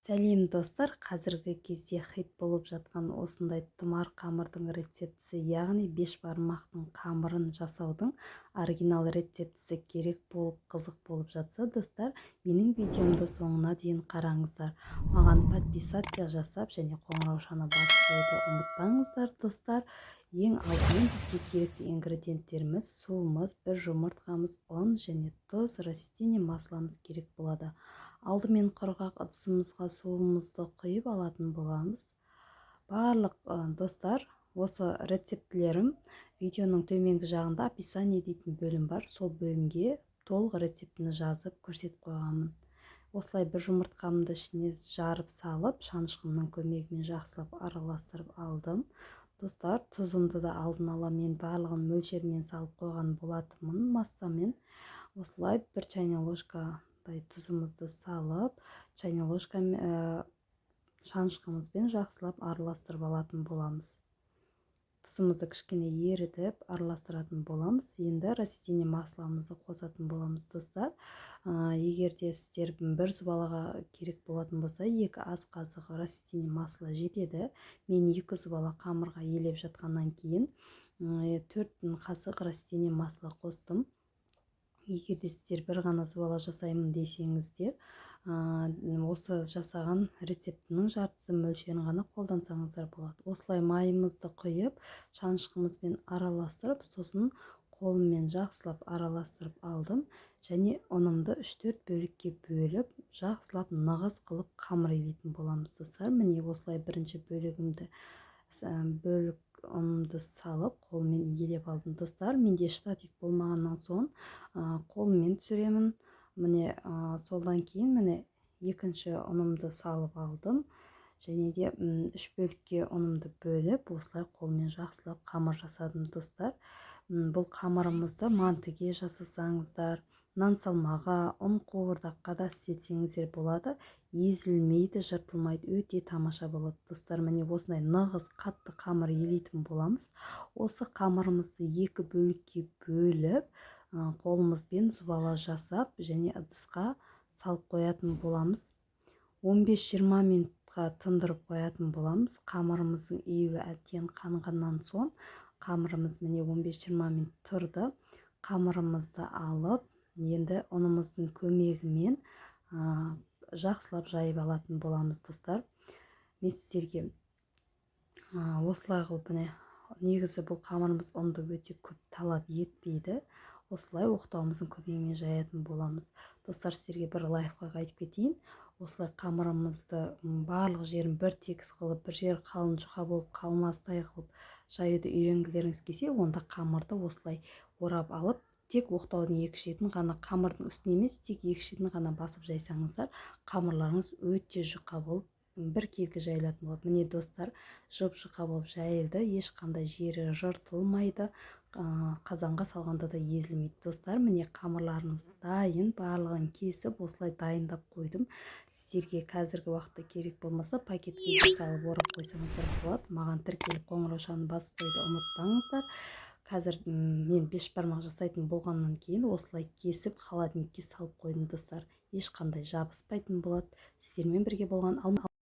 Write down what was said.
Сәлем достар, қазіргі кезде хит болып жатқан осындай тұмар қамырдың рецептісі, яғни 5 бармақтың қамырын жасаудың оригинал рецептісі керек болып қызық болып жатса, достар, менің видеомды соңына дейін қараңыздар. Маған подписация жасап және қоңыраушаны басып қоюды ұмытпаңыздар, достар. Ең алдымен бізге керекті ингредиенттеріміз: суымыз, бір жұмыртқамыз, ұн және тұз, растение масламыз керек болады. Алдымен құрғақ ыдысымызға суымызды құйып алатын боламыз. Барлық достар, осы рецептілерім видеоның төменгі жағында описание дейтін бөлім бар. Сол бөлімге толық рецептіні жазып көрсетіп қойғанмын. Осылай бір жұмыртқамды ішіне жарып салып, шанышқымның көмегімен жақсылап араластырып алдым. Достар, тұзымды да алдын ала мен барлығын мөлшермен салып қойған болатынмын массамен. Осылай бір чайна ложка тұзымызды салып, чайна ложкамен шанышқымызбен жақсылап араластырып алатын боламыз. Тұзымызды кішкене ерітіп араластыратын боламыз. Енді растение масламызды қосатын боламыз, достар. Егер де сіздер бір зубалаға керек болатын болса, 2 ас қасығы растение масло жетеді. Мен 2 зубала қамырға елеп жатқаннан кейін 4 қасық растение масло қостым. Егер де сіздер бір ғана зубала жасаймын десеңіздер, осы жасаған рецептінің жартысы мөлшерін ғана қолдансаңыздар болады. Осылай майымызды құйып, шанышқымызбен араластырып, сосын қолыммен жақсылап араластырып алдым. Және ұнымды 3-4 бөлікке бөліп, жақсылап нығыз қылып қамыр илейтін боламыз, достар. Міне осылай бірінші бөлігімді ұнымды салып, қолмен елеп алдым, достар. Менде штатив болмағаннан соң қолмен түсіремін. Міне солдан кейін міне екінші ұнымды салып алдым. Және де 3 бөлікке ұнымды бөліп, осылай қолмен жақсылап қамыр жасадым, достар. Бұл қамырымызды мантыге жасасаңыздар, нан салмаға, ұн қуырдаққа да істетсеңіздер болады. Езілмейді, жыртылмайды, өте тамаша болады, достар. Міне осындай нығыз қатты қамыр елейтін боламыз. Осы қамырымызды 2 бөлікке бөліп, қолымызбен зубала жасап және ыдысқа салып қоятын боламыз. 15-20 минутқа тындырып қоятын боламыз. Қамырымыздың июі әбден қанғаннан соң, қамырымыз міне 15-20 минут тұрды. Қамырымызды алып, енді ұнымыздың көмегімен жақсылап жайып алатын боламыз, достар. Мен сіздерге осылай қылып, негізі бұл қамырымыз ұнды өте көп талап етпейді. Осылай оқтауымыздың көмегімен жаятын боламыз. Достар, сіздерге бір лайфхак айтып кетейін. Осылай қамырымызды барлық жерін бір тегіс қылып, бір жер қалың жұқа болып қалмастай қылып жаюды үйренгілеріңіз келсе, онда қамырды осылай орап алып, тек оқтаудың екі шетін ғана, қамырдың үстіне емес, тек екі шетін ғана басып жайсаңыздар, қамырларыңыз өте жұқа болып бір келгі жайылатын болады. Міне достар, жұп-жұқа болып жайылды, ешқандай жері жыртылмайды, қазанға салғанда да езілмейді, достар. Міне қамырларыңыз дайын, барлығын кесіп осылай дайындап қойдым. Сіздерге қазіргі уақытта керек болмаса, пакетке салып орап қойсаңыздар болады. Маған тіркеліп қоңыраушаны басып қойды ұмытпаңыздар. Қазір мен 5 бармақ жасайтын болғаннан кейін осылай кесіп холодильникке салып қойдым, достар. Ешқандай жабыспайтын болады. Сіздермен бірге болған